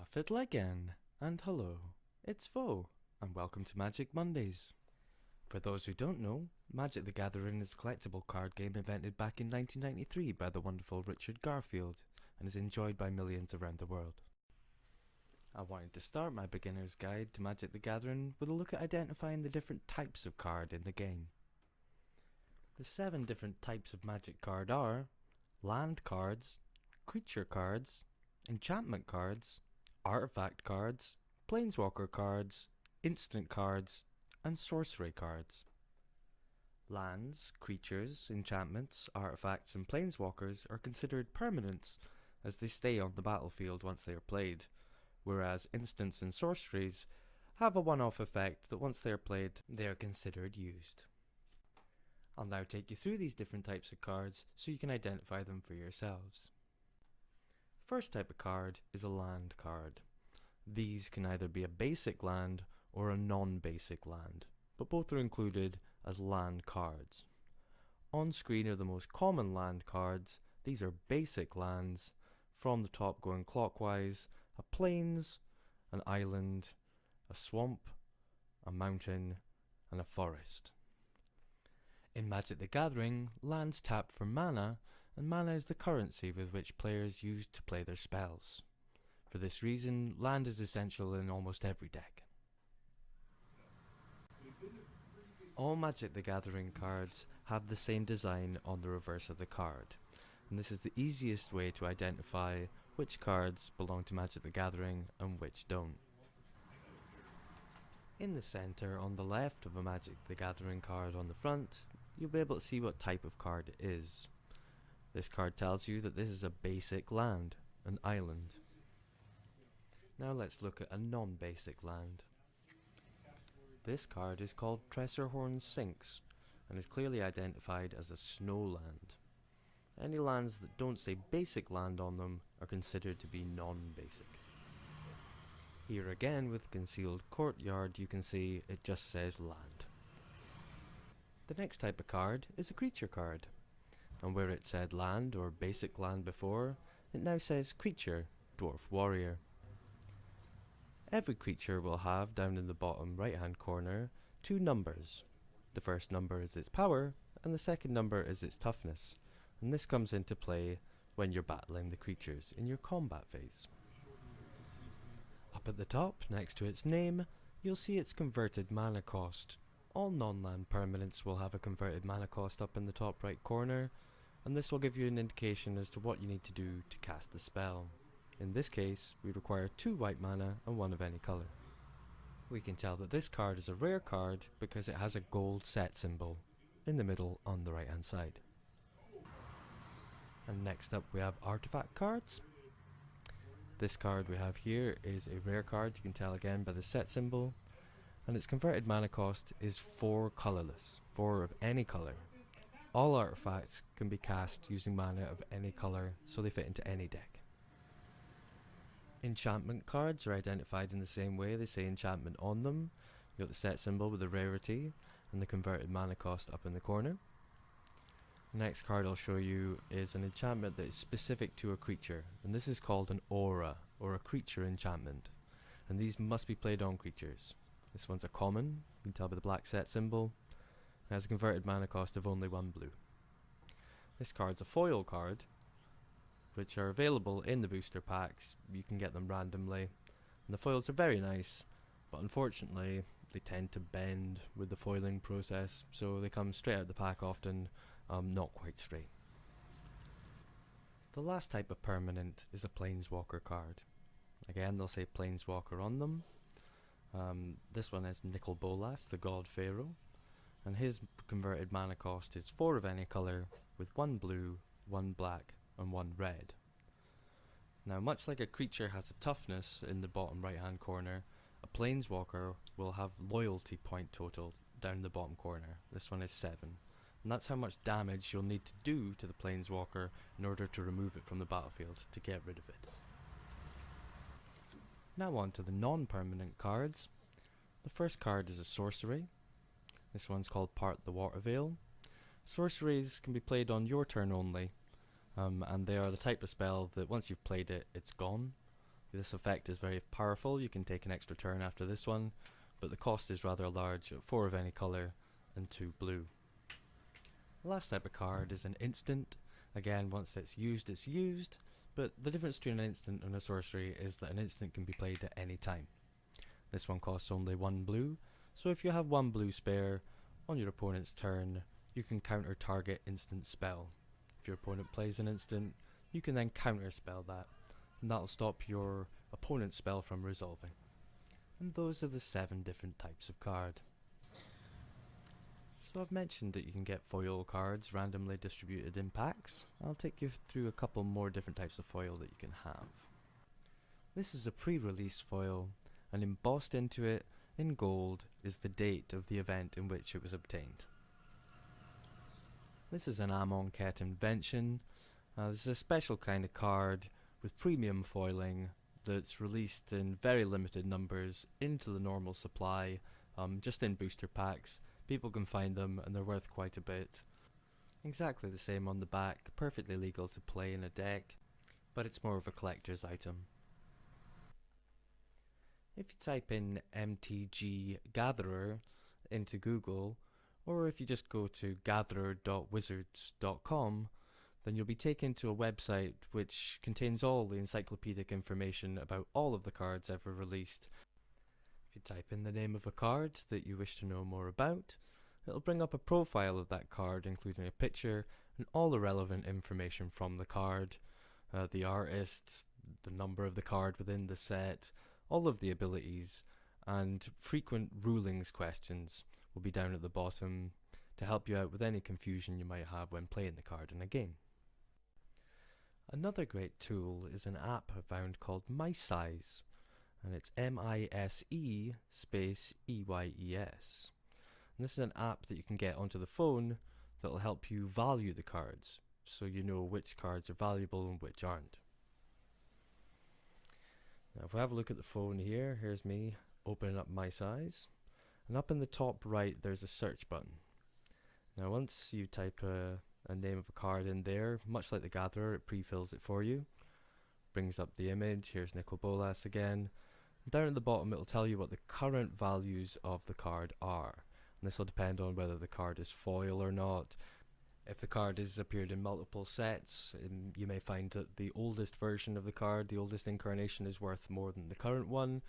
Fiddle again, and hello, it's Vo, and welcome to Magic Mondays. For those who don't know, Magic the Gathering is a collectible card game invented back in 1993 by the wonderful Richard Garfield, and is enjoyed by millions around the world. I wanted to start my beginner's guide to Magic the Gathering with a look at identifying the different types of card in the game. The 7 different types of Magic card are land cards, creature cards, enchantment cards, artifact cards, planeswalker cards, instant cards, and sorcery cards. Lands, creatures, enchantments, artifacts, and planeswalkers are considered permanents as they stay on the battlefield once they are played, whereas instants and sorceries have a one-off effect that once they are played, they are considered used. I'll now take you through these different types of cards so you can identify them for yourselves. First type of card is a land card. These can either be a basic land or a non-basic land, but both are included as land cards. On screen are the most common land cards. These are basic lands, from the top going clockwise: a plains, an island, a swamp, a mountain, and a forest. In Magic the Gathering, lands tap for mana, and mana is the currency with which players use to play their spells. For this reason, land is essential in almost every deck. All Magic the Gathering cards have the same design on the reverse of the card, and this is the easiest way to identify which cards belong to Magic the Gathering and which don't. In the centre on the left of a Magic the Gathering card on the front, you'll be able to see what type of card it is. This card tells you that this is a basic land, an island. Now let's look at a non-basic land. This card is called Tressorhorn Sinks and is clearly identified as a snow land. Any lands that don't say basic land on them are considered to be non-basic. Here again, with concealed courtyard, you can see it just says land. The next type of card is a creature card, and where it said land or basic land before, it now says creature, dwarf warrior. Every creature will have, down in the bottom right hand corner, 2 numbers. The first number is its power, and the second number is its toughness, and this comes into play when you're battling the creatures in your combat phase. Up at the top, next to its name, you'll see its converted mana cost. All non-land permanents will have a converted mana cost up in the top right corner, and this will give you an indication as to what you need to do to cast the spell. In this case, we require 2 white mana and 1 of any colour. We can tell that this card is a rare card because it has a gold set symbol in the middle on the right hand side. And next up we have artifact cards. This card we have here is a rare card, you can tell again by the set symbol, and its converted mana cost is 4 colourless, 4 of any colour. All artifacts can be cast using mana of any colour, so they fit into any deck. Enchantment cards are identified in the same way. They say enchantment on them. You've got the set symbol with the rarity and the converted mana cost up in the corner. The next card I'll show you is an enchantment that is specific to a creature, and this is called an aura, or a creature enchantment, and these must be played on creatures. This one's a common, you can tell by the black set symbol. It has a converted mana cost of only 1 blue. This card's a foil card, which are available in the booster packs. You can get them randomly, and the foils are very nice, but unfortunately they tend to bend with the foiling process, so they come straight out of the pack often, not quite straight. The last type of permanent is a planeswalker card. Again, they'll say planeswalker on them. This one is Nicol Bolas, the god pharaoh, and his converted mana cost is 4 of any colour, with 1 blue, 1 black, and 1 red. Now, much like a creature has a toughness in the bottom right hand corner, a planeswalker will have loyalty point total down the bottom corner. This one is 7, and that's how much damage you'll need to do to the planeswalker in order to remove it from the battlefield to get rid of it. Now on to the non-permanent cards. The first card is a sorcery. This one's called Part the Water Veil. Sorceries can be played on your turn only, and they are the type of spell that once you've played it, it's gone. This effect is very powerful. You can take an extra turn after this one, but the cost is rather large, 4 of any colour and 2 blue. The last type of card is an instant. Again, once it's used, but the difference between an instant and a sorcery is that an instant can be played at any time. This one costs only 1 blue, so if you have 1 blue spare, on your opponent's turn, you can counter target instant spell. If your opponent plays an instant, you can then counter spell that, and that'll stop your opponent's spell from resolving. And those are the 7 different types of card. So I've mentioned that you can get foil cards randomly distributed in packs. I'll take you through a couple more different types of foil that you can have. This is a pre-release foil, and embossed into it in gold is the date of the event in which it was obtained. This is an Amonkhet invention. This is a special kind of card with premium foiling that's released in very limited numbers into the normal supply, just in booster packs. People can find them and they're worth quite a bit. Exactly the same on the back, perfectly legal to play in a deck, but it's more of a collector's item. If you type in MTG Gatherer into Google, or if you just go to gatherer.wizards.com, then you'll be taken to a website which contains all the encyclopedic information about all of the cards ever released. If you type in the name of a card that you wish to know more about, it'll bring up a profile of that card, including a picture and all the relevant information from the card, the artist, the number of the card within the set, all of the abilities, and frequent rulings questions will be down at the bottom to help you out with any confusion you might have when playing the card in a game. Another great tool is an app I found called Mice, and it's M-I-S-E space E-Y-E-S. And this is an app that you can get onto the phone that will help you value the cards, so you know which cards are valuable and which aren't. Now if we have a look at the phone here, here's me opening up Mice, and up in the top right there's a search button. Now once you type a name of a card in there, much like the Gatherer, it pre-fills it for you, brings up the image. Here's Nicol Bolas again. Down at the bottom it'll tell you what the current values of the card are, and this will depend on whether the card is foil or not. If the card has appeared in multiple sets, you may find that the oldest version of the card, the oldest incarnation, is worth more than the current one.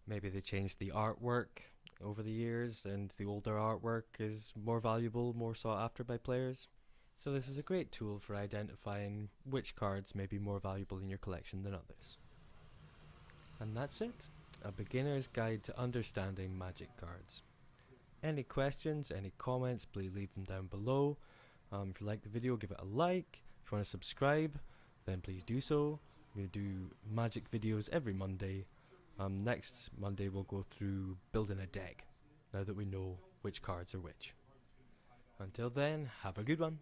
Maybe they changed the artwork over the years and the older artwork is more valuable, more sought after by players. So this is a great tool for identifying which cards may be more valuable in your collection than others. And that's it, a beginner's guide to understanding Magic cards. Any questions, any comments, please leave them down below. If you like the video, give it a like. If you want to subscribe, then please do so. I'm going to do Magic videos every Monday. Next Monday we'll go through building a deck, now that we know which cards are which. Until then, have a good one.